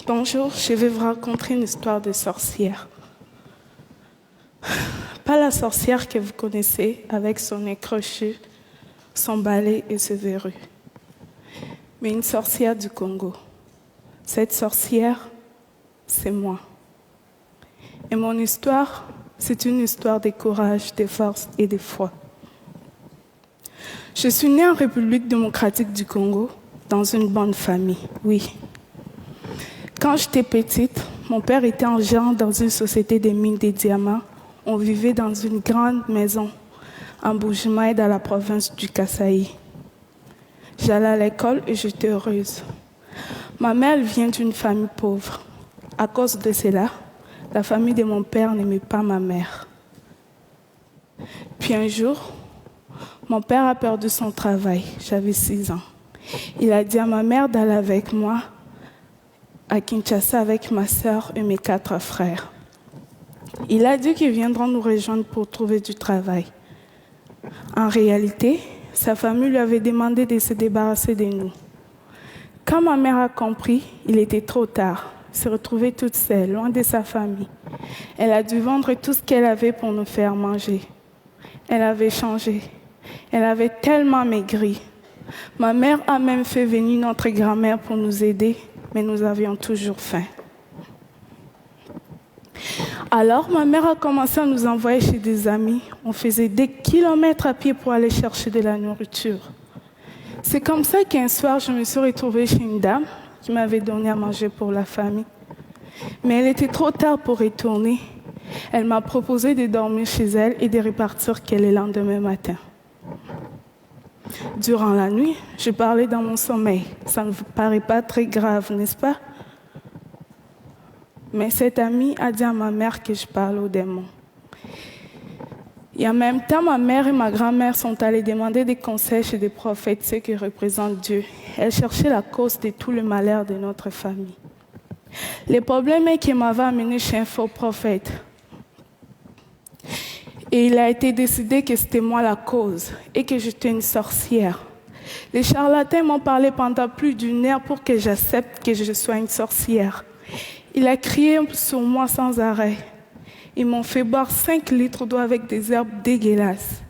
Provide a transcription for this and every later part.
Bonjour, je vais vous raconter une histoire de sorcière. Pas la sorcière que vous connaissez avec son nez crochu, son balai et ses verrues, mais une sorcière du Congo. Cette sorcière, c'est moi. Et mon histoire, c'est une histoire de courage, de force et de foi. Je suis née en République démocratique du Congo, dans une bonne famille, oui. Quand j'étais petite, mon père était agent dans une société de mines de diamants. On vivait dans une grande maison en Bujimaï, dans la province du Kasaï. J'allais à l'école et j'étais heureuse. Ma mère vient d'une famille pauvre. À cause de cela, la famille de mon père n'aimait pas ma mère. Puis un jour, mon père a perdu son travail. J'avais 6 ans. Il a dit à ma mère d'aller avec moi à Kinshasa avec ma sœur et mes 4 frères. Il a dit qu'ils viendront nous rejoindre pour trouver du travail. En réalité, sa famille lui avait demandé de se débarrasser de nous. Quand ma mère a compris, il était trop tard. Elle se retrouvait toute seule, loin de sa famille. Elle a dû vendre tout ce qu'elle avait pour nous faire manger. Elle avait changé. Elle avait tellement maigri. Ma mère a même fait venir notre grand-mère pour nous aider, mais nous avions toujours faim. Alors, ma mère a commencé à nous envoyer chez des amis. On faisait des kilomètres à pied pour aller chercher de la nourriture. C'est comme ça qu'un soir, je me suis retrouvée chez une dame qui m'avait donné à manger pour la famille. Mais elle était trop tard pour retourner. Elle m'a proposé de dormir chez elle et de repartir le lendemain matin. Durant la nuit, je parlais dans mon sommeil. Ça ne vous paraît pas très grave, n'est-ce pas? Mais cette amie a dit à ma mère que je parle aux démons. Et en même temps, ma mère et ma grand-mère sont allées demander des conseils chez des prophètes, ceux qui représentent Dieu. Elles cherchaient la cause de tout le malheur de notre famille. Le problème est qu'elle m'avait amené chez un faux prophète. Et il a été décidé que c'était moi la cause et que j'étais une sorcière. Les charlatans m'ont parlé pendant plus d'1 heure pour que j'accepte que je sois une sorcière. Il a crié sur moi sans arrêt. Ils m'ont fait boire 5 litres d'eau avec des herbes dégueulasses.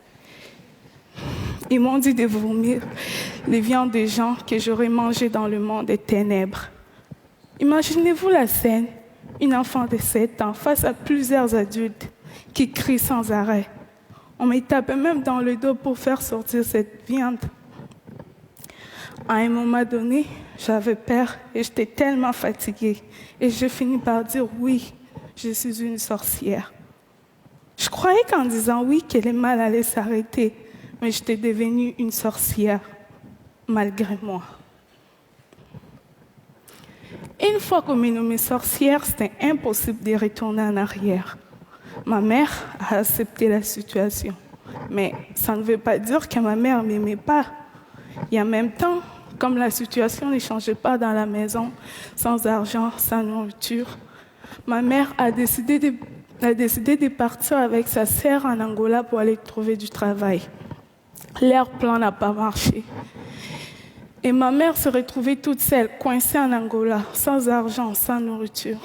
Ils m'ont dit de vomir les viandes des gens que j'aurais mangées dans le monde des ténèbres. Imaginez-vous la scène, une enfant de 7 ans face à plusieurs adultes qui crient sans arrêt. On me tapait même dans le dos pour faire sortir cette viande. À un moment donné, j'avais peur et j'étais tellement fatiguée. Et je finis par dire oui, je suis une sorcière. Je croyais qu'en disant oui, que le mal allait s'arrêter, mais j'étais devenue une sorcière, malgré moi. Une fois qu'on m'a nommée sorcière, c'était impossible de retourner en arrière. Ma mère a accepté la situation, mais ça ne veut pas dire que ma mère ne m'aimait pas. Et en même temps, comme la situation ne changeait pas dans la maison, sans argent, sans nourriture, ma mère a décidé de partir avec sa sœur en Angola pour aller trouver du travail. Leur plan n'a pas marché. Et ma mère se retrouvait toute seule, coincée en Angola, sans argent, sans nourriture.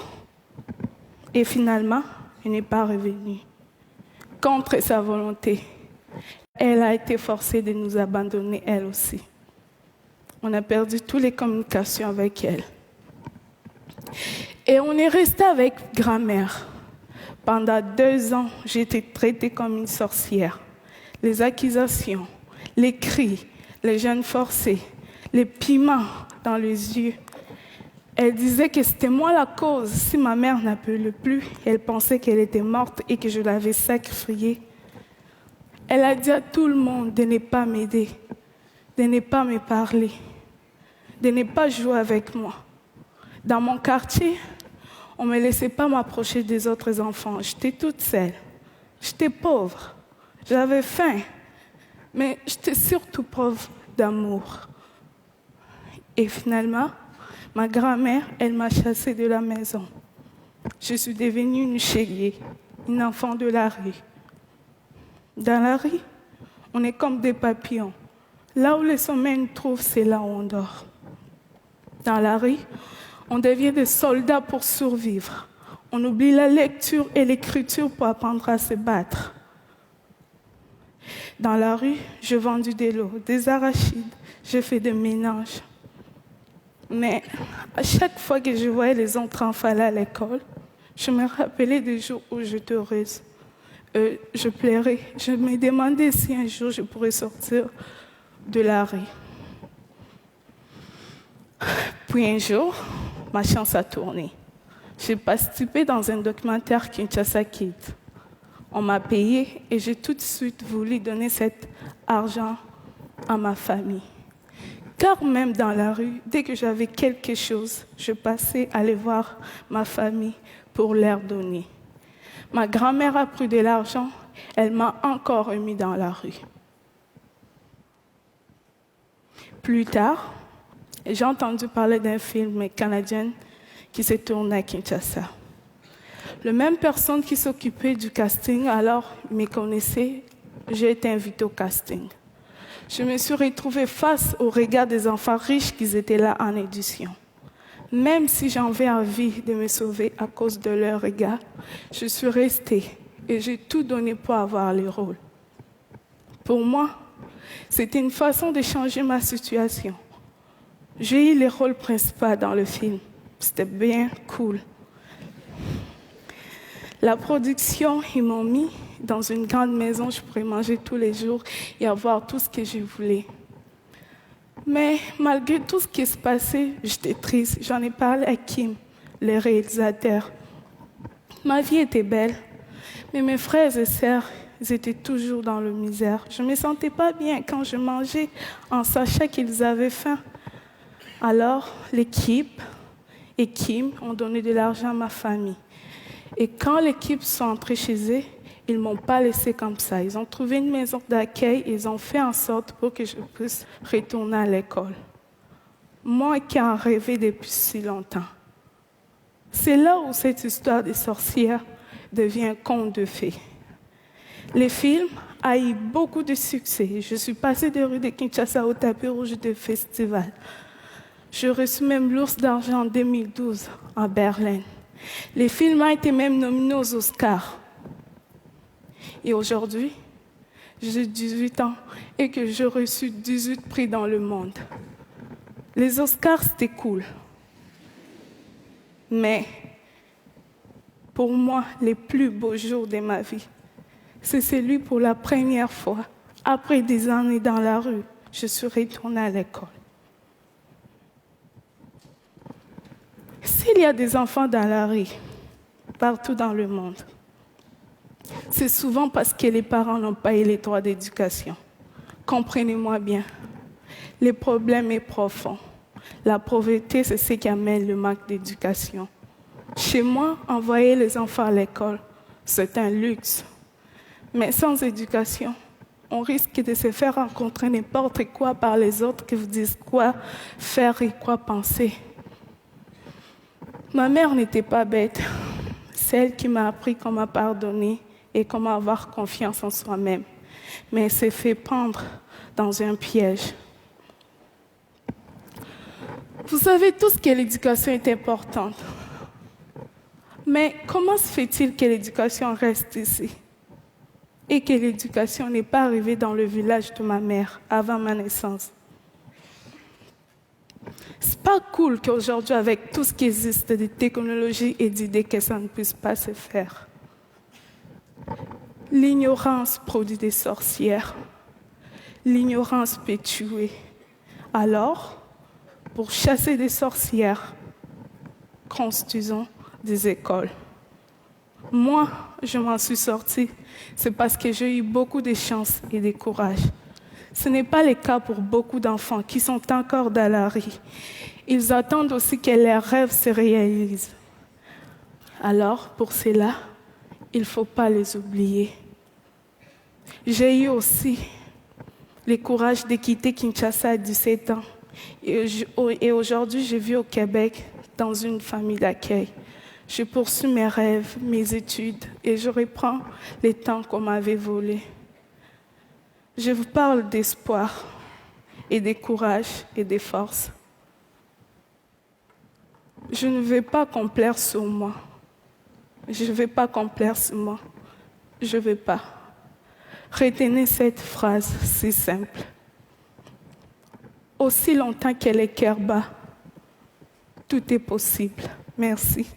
Et finalement, elle n'est pas revenue. Contre sa volonté, elle a été forcée de nous abandonner, elle aussi. On a perdu toutes les communications avec elle. Et on est resté avec grand-mère. Pendant 2 ans, j'ai été traitée comme une sorcière. Les accusations, les cris, les jeûnes forcés, les piments dans les yeux. Elle disait que c'était moi la cause. Si ma mère n'appelait plus, elle pensait qu'elle était morte et que je l'avais sacrifiée. Elle a dit à tout le monde de ne pas m'aider, de ne pas me parler, de ne pas jouer avec moi. Dans mon quartier, on ne me laissait pas m'approcher des autres enfants. J'étais toute seule. J'étais pauvre. J'avais faim. Mais j'étais surtout pauvre d'amour. Et finalement, ma grand-mère, elle m'a chassée de la maison. Je suis devenue une chélier, une enfant de la rue. Dans la rue, on est comme des papillons. Là où le sommeil nous trouve, c'est là où on dort. Dans la rue, On devient des soldats pour survivre. On oublie la lecture et l'écriture pour apprendre à se battre. Dans la rue, j'ai vendu des lots, des arachides, j'ai fait des ménages. Mais à chaque fois que je voyais les autres enfants aller à l'école, je me rappelais des jours où j'étais heureuse. Je pleurais. Je me demandais si un jour je pourrais sortir de la rue. Puis un jour, ma chance a tourné. J'ai participé dans un documentaire Kinshasa Kids. On m'a payé et j'ai tout de suite voulu donner cet argent à ma famille. Car même dans la rue, dès que j'avais quelque chose, je passais aller voir ma famille pour leur donner. Ma grand-mère a pris de l'argent, elle m'a encore remis dans la rue. Plus tard, j'ai entendu parler d'un film canadien qui s'est tourné à Kinshasa. La même personne qui s'occupait du casting alors me connaissait, j'ai été invitée au casting. Je me suis retrouvée face au regard des enfants riches qui étaient là en édition. Même si j'avais envie de me sauver à cause de leur regard, je suis restée et j'ai tout donné pour avoir le rôle. Pour moi, c'était une façon de changer ma situation. J'ai eu le rôle principal dans le film. C'était bien cool. La production, ils m'ont mis dans une grande maison, je pourrais manger tous les jours et avoir tout ce que je voulais. Mais malgré tout ce qui se passait, j'étais triste. J'en ai parlé à Kim, le réalisateur. Ma vie était belle, mais mes frères et sœurs, ils étaient toujours dans la misère. Je ne me sentais pas bien quand je mangeais en sachant qu'ils avaient faim. Alors, l'équipe et Kim ont donné de l'argent à ma famille. Et quand l'équipe sont entrés chez eux, ils ne m'ont pas laissé comme ça. Ils ont trouvé une maison d'accueil et ils ont fait en sorte pour que je puisse retourner à l'école. Moi qui en rêvais depuis si longtemps. C'est là où cette histoire des sorcières devient un conte de fées. Le film a eu beaucoup de succès. Je suis passée des rues de Kinshasa au tapis rouge de festival. J'ai reçu même l'Ours d'argent en 2012 à Berlin. Le film a été même nominé aux Oscars. Et aujourd'hui, j'ai 18 ans et que j'ai reçu 18 prix dans le monde. Les Oscars, c'était cool. Mais pour moi, les plus beaux jours de ma vie, c'est celui pour la première fois, après des années dans la rue, je suis retournée à l'école. S'il y a des enfants dans la rue, partout dans le monde, c'est souvent parce que les parents n'ont pas eu les droits d'éducation. Comprenez-moi bien, le problème est profond. La pauvreté, c'est ce qui amène le manque d'éducation. Chez moi, envoyer les enfants à l'école, c'est un luxe. Mais sans éducation, on risque de se faire rencontrer n'importe quoi par les autres qui vous disent quoi faire et quoi penser. Ma mère n'était pas bête. C'est elle qui m'a appris comment pardonner et comment avoir confiance en soi-même. Mais elle s'est fait prendre dans un piège. Vous savez tous que l'éducation est importante. Mais comment se fait-il que l'éducation reste ici et que l'éducation n'est pas arrivée dans le village de ma mère avant ma naissance? C'est pas cool qu'aujourd'hui, avec tout ce qui existe de technologies et d'idées, que ça ne puisse pas se faire. L'ignorance produit des sorcières. L'ignorance peut tuer. Alors, pour chasser des sorcières, construisons des écoles. Moi, je m'en suis sortie. C'est parce que j'ai eu beaucoup de chance et de courage. Ce n'est pas le cas pour beaucoup d'enfants qui sont encore dans la rue. Ils attendent aussi que leurs rêves se réalisent. Alors, pour cela, il ne faut pas les oublier. J'ai eu aussi le courage de quitter Kinshasa à 17 ans. Et aujourd'hui, je vis au Québec dans une famille d'accueil. Je poursuis mes rêves, mes études et je reprends les temps qu'on m'avait volés. Je vous parle d'espoir et de courage et de force. Je ne vais pas complaire sur moi. Je ne vais pas complaire sur moi. Je ne vais pas. Retenez cette phrase si simple. Aussi longtemps qu'elle est cœur bas, tout est possible. Merci.